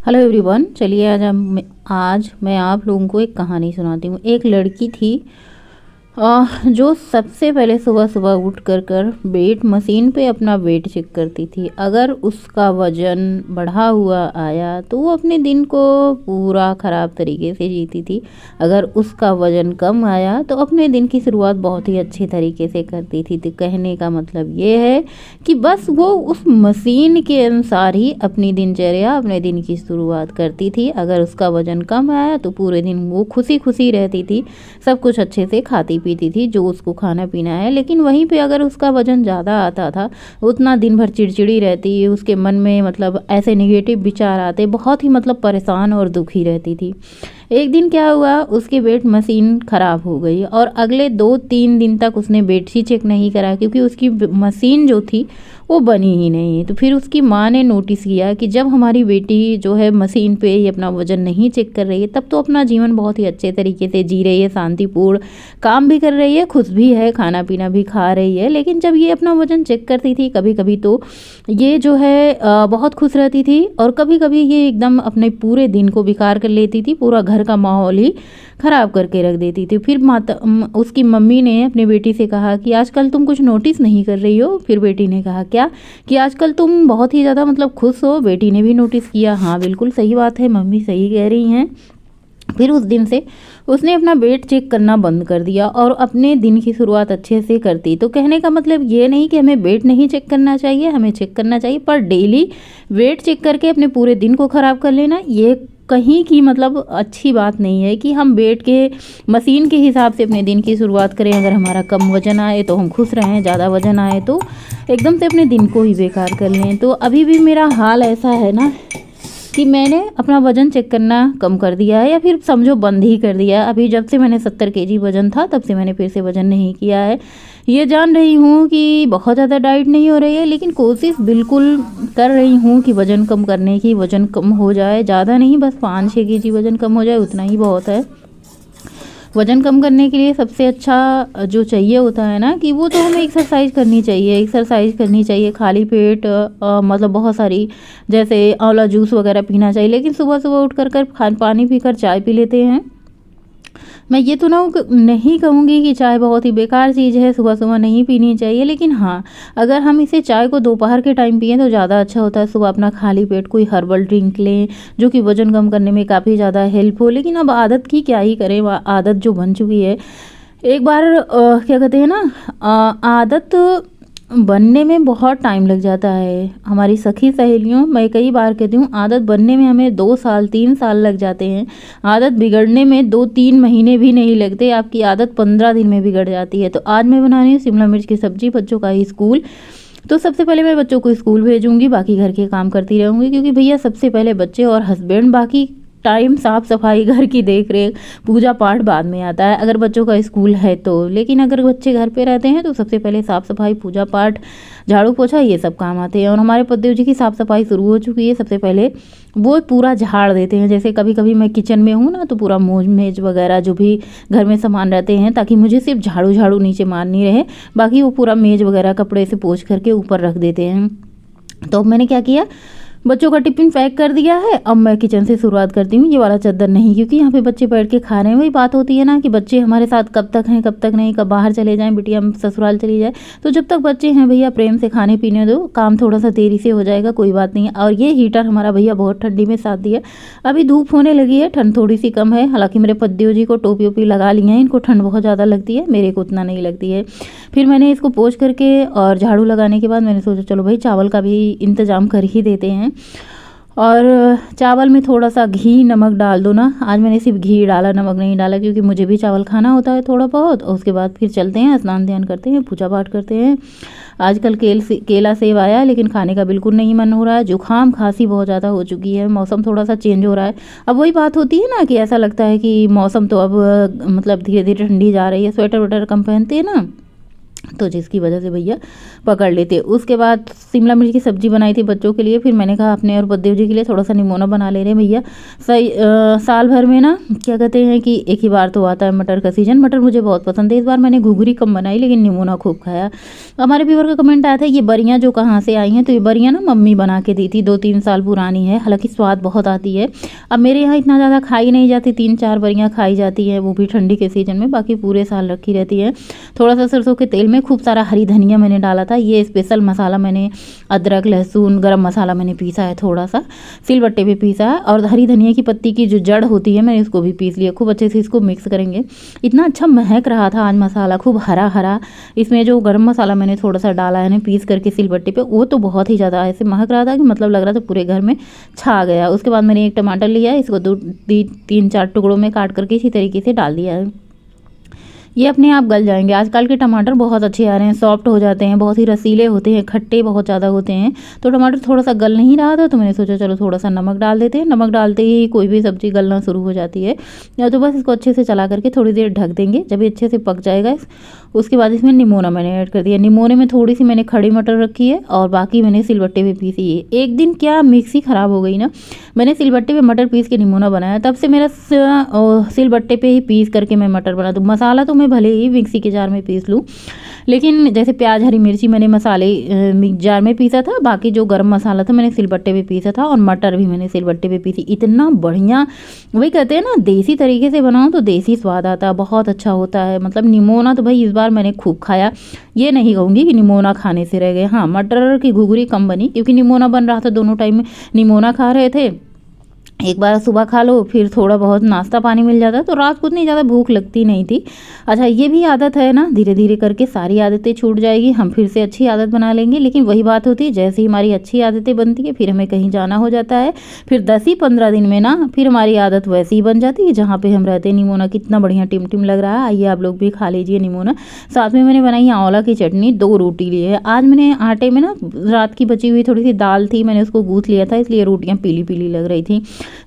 Hello everyone, चलिए आज मैं आप लोगों को एक कहानी सुनाती हूँ। एक लड़की थी जो सबसे पहले सुबह सुबह उठ कर वेट मशीन पे अपना वेट चेक करती थी। अगर उसका वज़न बढ़ा हुआ आया तो वो अपने दिन को पूरा ख़राब तरीके से जीती थी। अगर उसका वज़न कम आया तो अपने दिन की शुरुआत बहुत ही अच्छे तरीके से करती थी। तो कहने का मतलब ये है कि बस वो उस मशीन के अनुसार ही अपनी दिनचर्या अपने दिन की शुरुआत करती थी। अगर उसका वज़न कम आया तो पूरे दिन वो खुशी खुशी रहती थी, सब कुछ अच्छे से खाती पीती थी जो उसको खाना पीना है। लेकिन वहीं पे अगर उसका वज़न ज़्यादा आता था, उतना दिन भर चिड़चिड़ी रहती, उसके मन में मतलब ऐसे नेगेटिव विचार आते, बहुत ही मतलब परेशान और दुखी रहती थी। एक दिन क्या हुआ, उसकी वेट मशीन ख़राब हो गई और अगले 2-3 दिन तक उसने वेट ही चेक नहीं करा, क्योंकि उसकी मशीन जो थी वो बनी ही नहीं। तो फिर उसकी माँ ने नोटिस किया कि जब हमारी बेटी जो है मशीन पे ही अपना वज़न नहीं चेक कर रही है, तब तो अपना जीवन बहुत ही अच्छे तरीके से जी रही है, शांतिपूर्ण काम भी कर रही है, खुश भी है, खाना पीना भी खा रही है। लेकिन जब ये अपना वज़न चेक करती थी कभी कभी, तो ये जो है बहुत खुश रहती थी और कभी कभी ये एकदम अपने पूरे दिन को बेकार कर लेती थी, पूरा घर का माहौल ही ख़राब करके रख देती थी। फिर उसकी मम्मी ने अपनी बेटी से कहा कि आजकल तुम कुछ नोटिस नहीं कर रही हो। फिर बेटी ने कहा क्या, कि आजकल तुम बहुत ही ज़्यादा मतलब खुश हो। बेटी ने भी नोटिस किया, हाँ बिल्कुल सही बात है, मम्मी सही कह रही हैं। फिर उस दिन से उसने अपना वेट चेक करना बंद कर दिया और अपने दिन की शुरुआत अच्छे से करती। तो कहने का मतलब ये नहीं कि हमें वेट नहीं चेक करना चाहिए, हमें चेक करना चाहिए, पर डेली वेट चेक करके अपने पूरे दिन को ख़राब कर लेना ये कहीं की मतलब अच्छी बात नहीं है। कि हम वेट के मशीन के हिसाब से अपने दिन की शुरुआत करें। अगर हमारा कम वज़न आए तो हम खुश रहें, ज़्यादा वज़न आए तो एकदम से अपने दिन को ही बेकार कर लें। तो अभी भी मेरा हाल ऐसा है ना कि मैंने अपना वज़न चेक करना कम कर दिया है, या फिर समझो बंद ही कर दिया है। अभी जब से मैंने 70 केजी वज़न था तब से मैंने फिर से वज़न नहीं किया है। ये जान रही हूँ कि बहुत ज़्यादा डाइट नहीं हो रही है, लेकिन कोशिश बिल्कुल कर रही हूँ कि वज़न कम करने की, वज़न कम हो जाए, ज़्यादा नहीं, बस 5-6 केजी वज़न कम हो जाए, उतना ही बहुत है। वज़न कम करने के लिए सबसे अच्छा जो चाहिए होता है ना, कि वो तो हमें एक्सरसाइज करनी चाहिए। एक्सरसाइज करनी चाहिए, खाली पेट मतलब बहुत सारी, जैसे आंवला जूस वगैरह पीना चाहिए। लेकिन सुबह सुबह उठ कर पानी पीकर चाय पी लेते हैं। मैं ये तो नहीं कहूँगी कि चाय बहुत ही बेकार चीज़ है, सुबह सुबह नहीं पीनी चाहिए। लेकिन हाँ, अगर हम इसे चाय को दोपहर के टाइम पिएँ तो ज़्यादा अच्छा होता है। सुबह अपना खाली पेट कोई हर्बल ड्रिंक लें जो कि वज़न कम करने में काफ़ी ज़्यादा हेल्प हो। लेकिन अब आदत की क्या ही करें, आदत जो बन चुकी है, एक बार क्या कहते हैं ना, आदत बनने में बहुत टाइम लग जाता है। हमारी सखी सहेलियों, मैं कई बार कहती हूँ, आदत बनने में हमें 2 साल 3 साल लग जाते हैं। आदत बिगड़ने में 2-3 महीने भी नहीं लगते, आपकी आदत 15 दिन में बिगड़ जाती है। तो आज मैं बना रही हूँ शिमला मिर्च की सब्ज़ी, बच्चों का ही स्कूल। तो सबसे पहले मैं बच्चों को स्कूल भेजूँगी, बाकी घर के काम करती रहूँगी, क्योंकि भैया सबसे पहले बच्चे और हस्बैंड, बाकी टाइम साफ़ सफाई, घर की देख रेख, पूजा पाठ बाद में आता है, अगर बच्चों का स्कूल है तो। लेकिन अगर बच्चे घर पे रहते हैं तो सबसे पहले साफ़ सफाई, पूजा पाठ, झाड़ू पोछा, ये सब काम आते हैं। और हमारे पतिदेव जी की साफ़ सफाई शुरू हो चुकी है। सबसे पहले वो पूरा झाड़ देते हैं। जैसे कभी कभी मैं किचन में हूँ ना, तो पूरा मेज वगैरह जो भी घर में सामान रहते हैं, ताकि मुझे सिर्फ झाड़ू झाड़ू नीचे मारनी रहे, बाकी वो पूरा मेज वगैरह कपड़े से पोंछ करके ऊपर रख देते हैं। तो मैंने क्या किया, बच्चों का टिफ़िन पैक कर दिया है। अब मैं किचन से शुरुआत करती हूँ। ये वाला चद्दर नहीं, क्योंकि यहाँ पे बच्चे बैठ के खा रहे हैं। वही बात होती है ना कि बच्चे हमारे साथ कब तक हैं, कब तक नहीं, कब बाहर चले जाएं, बिटिया ससुराल चली जाए। तो जब तक बच्चे हैं भैया, प्रेम से खाने पीने दो, काम थोड़ा सा देरी से हो जाएगा, कोई बात नहीं। और ये हीटर हमारा भैया बहुत ठंडी में साथ दिया। अभी धूप होने लगी है, ठंड थोड़ी सी कम है। हालांकि मेरे पतिदेव जी को टोपी ओपी लगा ली है, इनको ठंड बहुत ज़्यादा लगती है, मेरे को उतना नहीं लगती है। फिर मैंने इसको पोंछ करके और झाड़ू लगाने के बाद मैंने सोचा चलो भाई चावल का भी इंतज़ाम कर ही देते हैं। और चावल में थोड़ा सा घी नमक डाल दो ना। आज मैंने सिर्फ घी डाला, नमक नहीं डाला, क्योंकि मुझे भी चावल खाना होता है थोड़ा बहुत। और उसके बाद फिर चलते हैं, स्नान ध्यान करते हैं, पूजा पाठ करते हैं। आजकल केला सेब आया है, लेकिन खाने का बिल्कुल नहीं मन हो रहा है। जुकाम खांसी बहुत ज़्यादा हो चुकी है, मौसम थोड़ा सा चेंज हो रहा है। अब वही बात होती है ना कि ऐसा लगता है कि मौसम तो अब मतलब धीरे धीरे ठंडी जा रही है, स्वेटर वेटर कम पहनते हैं ना, तो जिसकी वजह से भैया पकड़ लेते। उसके बाद शिमला मिर्च की सब्ज़ी बनाई थी बच्चों के लिए। फिर मैंने कहा अपने और बद्देव जी के लिए थोड़ा सा निमोना बना ले रहे हैं भैया। सही साल भर में ना क्या कहते हैं कि एक ही बार तो आता है मटर का सीज़न। मटर मुझे बहुत पसंद है। इस बार मैंने घुघरी कम बनाई लेकिन निमोना खूब खाया। हमारे व्यूअर का कमेंट आया था ये बरियाँ जो कहाँ से आई हैं, तो ये बरियाँ ना मम्मी बना के दी थी, 2-3 साल पुरानी है। हालाँकि स्वाद बहुत आती है। अब मेरे यहाँ इतना ज़्यादा खाई नहीं जाती, 3-4 बरियाँ खाई जाती हैं, वो भी ठंडी के सीज़न में, बाकी पूरे साल रखी रहती है। थोड़ा सा सरसों के तेल में खूब सारा हरी धनिया मैंने डाला था। ये स्पेशल मसाला मैंने अदरक लहसुन गरम मसाला मैंने पीसा है, थोड़ा सा सिलबट्टे पे पीसा है। और हरी धनिया की पत्ती की जो जड़ होती है मैंने इसको भी पीस लिया। खूब अच्छे से इसको मिक्स करेंगे। इतना अच्छा महक रहा था आज मसाला, खूब हरा हरा। इसमें जो गरम मसाला मैंने थोड़ा सा डाला है ना पीस करके सिलबट्टे पे, वो तो बहुत ही ज़्यादा ऐसे महक रहा था कि मतलब लग रहा था पूरे घर में छा गया। उसके बाद मैंने एक टमाटर लिया, इसको 3-4 टुकड़ों में काट करके इसी तरीके से डाल दिया है। ये अपने आप गल जाएंगे। आजकल के टमाटर बहुत अच्छे आ रहे हैं, सॉफ्ट हो जाते हैं, बहुत ही रसीले होते हैं, खट्टे बहुत ज़्यादा होते हैं। तो टमाटर थोड़ा सा गल नहीं रहा था तो मैंने सोचा चलो थोड़ा सा नमक डाल देते हैं। नमक डालते ही कोई भी सब्ज़ी गलना शुरू हो जाती है। या तो बस इसको अच्छे से चला करके थोड़ी देर ढक देंगे। जब ये अच्छे से पक जाएगा उसके बाद इसमें निमोना मैंने ऐड कर दिया। निमोने में थोड़ी सी मैंने खड़ी मटर रखी है और बाकी मैंने सिलबट्टे पे पीसी है। एक दिन क्या मिक्सी ख़राब हो गई ना, मैंने सिलबट्टे पे मटर पीस के निमोना बनाया, तब से मेरा सिलबट्टे पे ही पीस करके मैं मटर बना दूँ। मसाला तो मैं भले ही मिक्सी के जार में पीस लूँ, लेकिन जैसे प्याज हरी मिर्ची मैंने मसाले जार में पीसा था, बाकी जो गरम मसाला था मैंने सिलबट्टे पे पीसा था और मटर भी मैंने सिलबट्टे पे पीसी। इतना बढ़िया, वही कहते हैं ना देसी तरीके से बनाओ तो देसी स्वाद आता है, बहुत अच्छा होता है। मतलब निमोना तो भाई इस बार मैंने खूब खाया। ये नहीं कहूँगी कि निमोना खाने से रह गए। हाँ, मटर की घुघरी कम बनी क्योंकि निमोना बन रहा था, दोनों टाइम में निमोना खा रहे थे। एक बार सुबह खा लो फिर थोड़ा बहुत नाश्ता पानी मिल जाता तो रात को इतनी ज़्यादा भूख लगती नहीं थी। अच्छा, ये भी आदत है ना, धीरे धीरे करके सारी आदतें छूट जाएगी, हम फिर से अच्छी आदत बना लेंगे। लेकिन वही बात होती है, जैसे ही हमारी अच्छी आदतें बनती है फिर हमें कहीं जाना हो जाता है, फिर 10 ही 15 दिन में ना फिर हमारी आदत वैसी ही बन जाती है जहाँ पर हम रहते हैं। निमोना कितना बढ़िया टिम टिम लग रहा है, आइए आप लोग भी खा लीजिए निमोना। साथ में मैंने बनाई आंवला की चटनी, 2 रोटी ली है। आज मैंने आटे में ना रात की बची हुई थोड़ी सी दाल थी, मैंने उसको गूँथ लिया था, इसलिए रोटियाँ पीली पीली लग रही थी।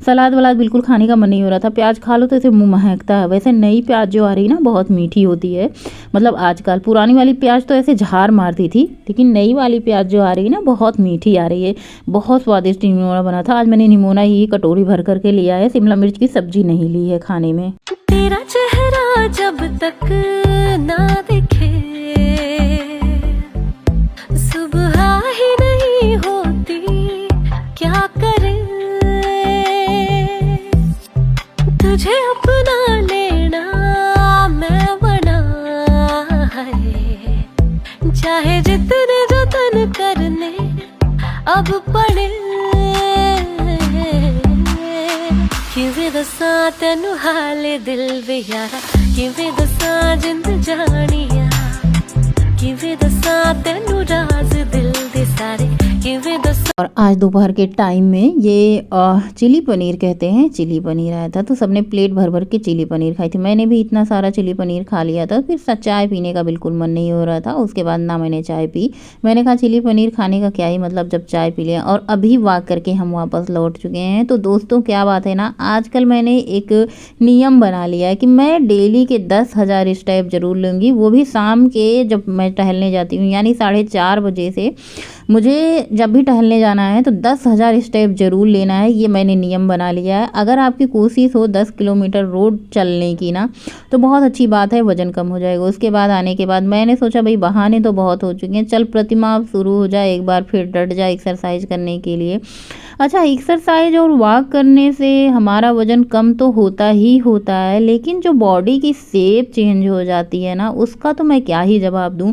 सलाद वलाद बिल्कुल खाने का मन नहीं हो रहा था। प्याज खा लो तो ऐसे मुंह महकता है। वैसे नई प्याज जो आ रही है ना बहुत मीठी होती है। मतलब आजकल पुरानी वाली प्याज तो ऐसे झार मारती थी, लेकिन नई वाली प्याज जो आ रही है ना बहुत मीठी आ रही है। बहुत स्वादिष्ट निमोना बना था। आज मैंने निमोना ही कटोरी भर करके लिया है, शिमला मिर्च की सब्जी नहीं ली है खाने में। तेरा चेहरा जब तक ना दिखे सुबह ही नहीं होती, क्या करे तुझे अपना लेना मैं बना है, चाहे जितने जतन करने अब पड़े। किवें दसां तैनू हाले दिल वे यारा, किवें दसां जिंद जानिया, किवें दसां तैनू राज दिल दे सारे, किवें दसां। और आज दोपहर के टाइम में ये चिली पनीर कहते हैं, चिली पनीर आया था तो सबने प्लेट भर भर के चिली पनीर खाई थी। मैंने भी इतना सारा चिली पनीर खा लिया था, फिर चाय पीने का बिल्कुल मन नहीं हो रहा था। उसके बाद ना मैंने चाय पी। मैंने कहा चिली पनीर खाने का क्या ही मतलब जब चाय पी लिया। और अभी वॉक करके हम वापस लौट चुके हैं। तो दोस्तों क्या बात है ना, आजकल मैंने एक नियम बना लिया है कि मैं डेली के 10,000 स्टेप जरूर लूँगी, वो भी शाम के जब मैं टहलने जाती हूँ, यानी 4:30 बजे से मुझे जब भी टहलने जाना है तो 10,000 स्टेप ज़रूर लेना है। ये मैंने नियम बना लिया है। अगर आपकी कोशिश हो 10 किलोमीटर रोड चलने की ना तो बहुत अच्छी बात है, वज़न कम हो जाएगा। उसके बाद आने के बाद मैंने सोचा भाई बहाने तो बहुत हो चुके हैं, चल प्रतिमा अब शुरू हो जाए, एक बार फिर डट जाए एक्सरसाइज करने के लिए। अच्छा, एक्सरसाइज और वॉक करने से हमारा वज़न कम तो होता ही होता है, लेकिन जो बॉडी की शेप चेंज हो जाती है ना उसका तो मैं क्या ही जवाब दूँ।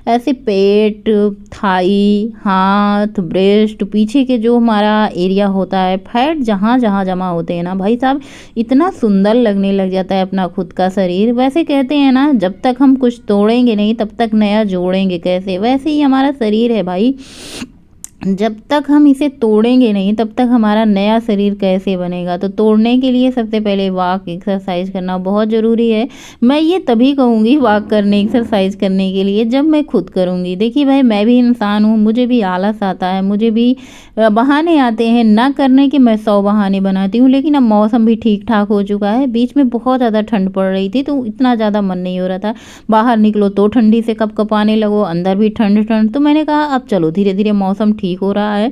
ऐसे पेट, थाई, हाथ, ब्रेस्ट, पीछे के जो हमारा एरिया होता है, फैट जहाँ जहाँ जमा होते हैं ना भाई साहब, इतना सुंदर लगने लग जाता है अपना खुद का शरीर। वैसे कहते हैं ना जब तक हम कुछ तोड़ेंगे नहीं तब तक नया जोड़ेंगे कैसे, वैसे ही हमारा शरीर है भाई। जब तक हम इसे तोड़ेंगे नहीं तब तक हमारा नया शरीर कैसे बनेगा। तो तोड़ने के लिए सबसे पहले वॉक एक्सरसाइज करना बहुत ज़रूरी है। मैं ये तभी कहूँगी वॉक करने एक्सरसाइज करने के लिए जब मैं खुद करूँगी। देखिए भाई, मैं भी इंसान हूँ, मुझे भी आलस आता है, मुझे भी बहाने आते हैं ना करने के। मैं 100 बहाने बनाती हूँ, लेकिन अब मौसम भी ठीक ठाक हो चुका है। बीच में बहुत ज़्यादा ठंड पड़ रही थी तो इतना ज़्यादा मन नहीं हो रहा था। बाहर निकलो तो ठंडी से कपकपाने लगो, अंदर भी ठंड ठंड। तो मैंने कहा अब चलो धीरे धीरे मौसम ठीक हो रहा है,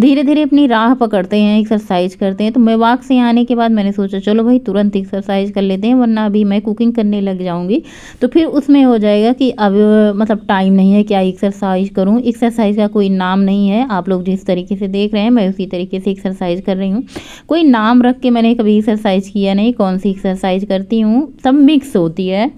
धीरे धीरे अपनी राह पकड़ते हैं, एक्सरसाइज करते हैं। तो मैं वॉक से आने के बाद मैंने सोचा चलो भाई तुरंत एक्सरसाइज कर लेते हैं, वरना अभी मैं कुकिंग करने लग जाऊंगी तो फिर उसमें हो जाएगा कि अब मतलब टाइम नहीं है, क्या एक्सरसाइज करूं। एक्सरसाइज का कोई नाम नहीं है, आप लोग जिस तरीके से देख रहे हैं मैं उसी तरीके से एक्सरसाइज कर रही हूँ। कोई नाम रख के मैंने कभी एक्सरसाइज किया नहीं, कौन सी एक्सरसाइज करती हूँ सब मिक्स होती है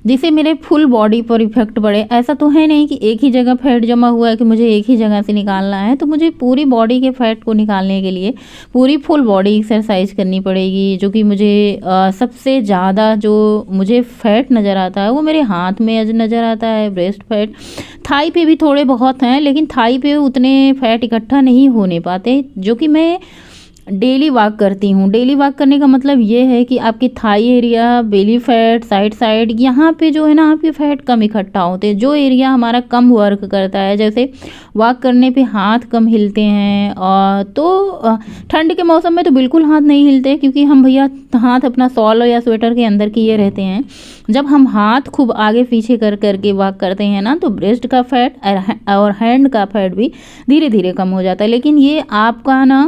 जिससे मेरे फुल बॉडी पर इफेक्ट पड़े। ऐसा तो है नहीं कि एक ही जगह फैट जमा हुआ है कि मुझे एक ही जगह से निकालना है। तो मुझे पूरी बॉडी के फैट को निकालने के लिए पूरी फुल बॉडी एक्सरसाइज करनी पड़ेगी। जो कि मुझे सबसे ज़्यादा जो मुझे फैट नज़र आता है वो मेरे हाथ में नज़र आता है, ब्रेस्ट फैट। थाई पे भी थोड़े बहुत हैं, लेकिन थाई पे उतने फैट इकट्ठा नहीं होने पाते। जो कि मैं डेली वॉक करती हूँ। डेली वॉक करने का मतलब ये है कि आपकी thigh area, belly fat, side यहाँ पे जो है ना आपके फैट कम इकट्ठा होते हैं। जो एरिया हमारा कम वर्क करता है, जैसे वॉक करने पे हाथ कम हिलते हैं, और तो ठंड के मौसम में तो बिल्कुल हाथ नहीं हिलते क्योंकि हम भैया हाथ अपना शॉल या स्वेटर के अंदर किए रहते हैं। जब हम हाथ खूब आगे पीछे कर करके वॉक करते हैं ना तो ब्रेस्ट का फैट और हैंड का फैट भी धीरे धीरे कम हो जाता है। लेकिन ये आपका ना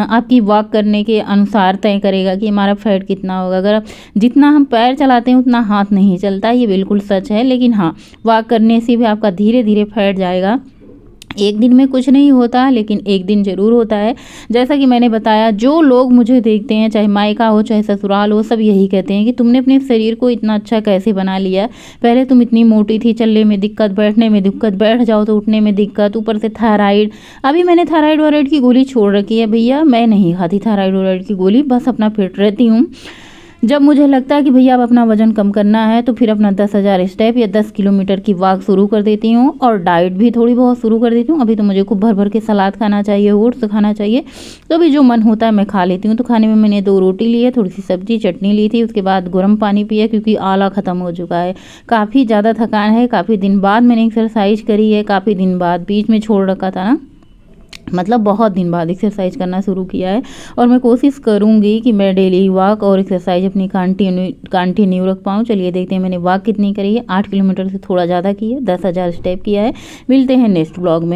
आपकी वॉक करने के अनुसार तय करेगा कि हमारा फैट कितना होगा। अगर जितना हम पैर चलाते हैं उतना हाथ नहीं चलता, ये बिल्कुल सच है। लेकिन हाँ, वॉक करने से भी आपका धीरे धीरे फैट जाएगा। एक दिन में कुछ नहीं होता, लेकिन एक दिन ज़रूर होता है। जैसा कि मैंने बताया, जो लोग मुझे देखते हैं, चाहे मायका हो चाहे ससुराल हो, सब यही कहते हैं कि तुमने अपने शरीर को इतना अच्छा कैसे बना लिया। पहले तुम इतनी मोटी थी, चलने में दिक्कत, बैठने में दिक्कत, बैठ जाओ तो उठने में दिक्कत, ऊपर से थायराइड। अभी मैंने थायराइड वायराइड की गोली छोड़ रखी है भैया, मैं नहीं खाती थायराइड वायराइड की गोली, बस अपना फिट रहती हूँ। जब मुझे लगता है कि भैया अब अपना वजन कम करना है तो फिर अपना 10,000 स्टेप या 10 किलोमीटर की वॉक शुरू कर देती हूँ, और डाइट भी थोड़ी बहुत शुरू कर देती हूँ। अभी तो मुझे खूब भर भर के सलाद खाना चाहिए, ओट्स खाना चाहिए, तो अभी जो मन होता है मैं खा लेती हूँ। तो खाने में मैंने 2 रोटी ली है, थोड़ी सी सब्जी चटनी ली थी, उसके बाद गर्म पानी पिया क्योंकि आला ख़त्म हो चुका है। काफ़ी ज़्यादा थकान है, काफ़ी दिन बाद मैंने एक्सरसाइज करी है, काफ़ी दिन बाद, बीच में छोड़ रखा था ना, मतलब बहुत दिन बाद एक्सरसाइज करना शुरू किया है। और मैं कोशिश करूंगी कि मैं डेली वॉक और एक्सरसाइज अपनी कंटिन्यू रख पाऊँ। चलिए देखते हैं मैंने वॉक कितनी करी है। 8 किलोमीटर से थोड़ा ज़्यादा की है, 10,000 स्टेप किया है। मिलते हैं नेक्स्ट ब्लॉग में।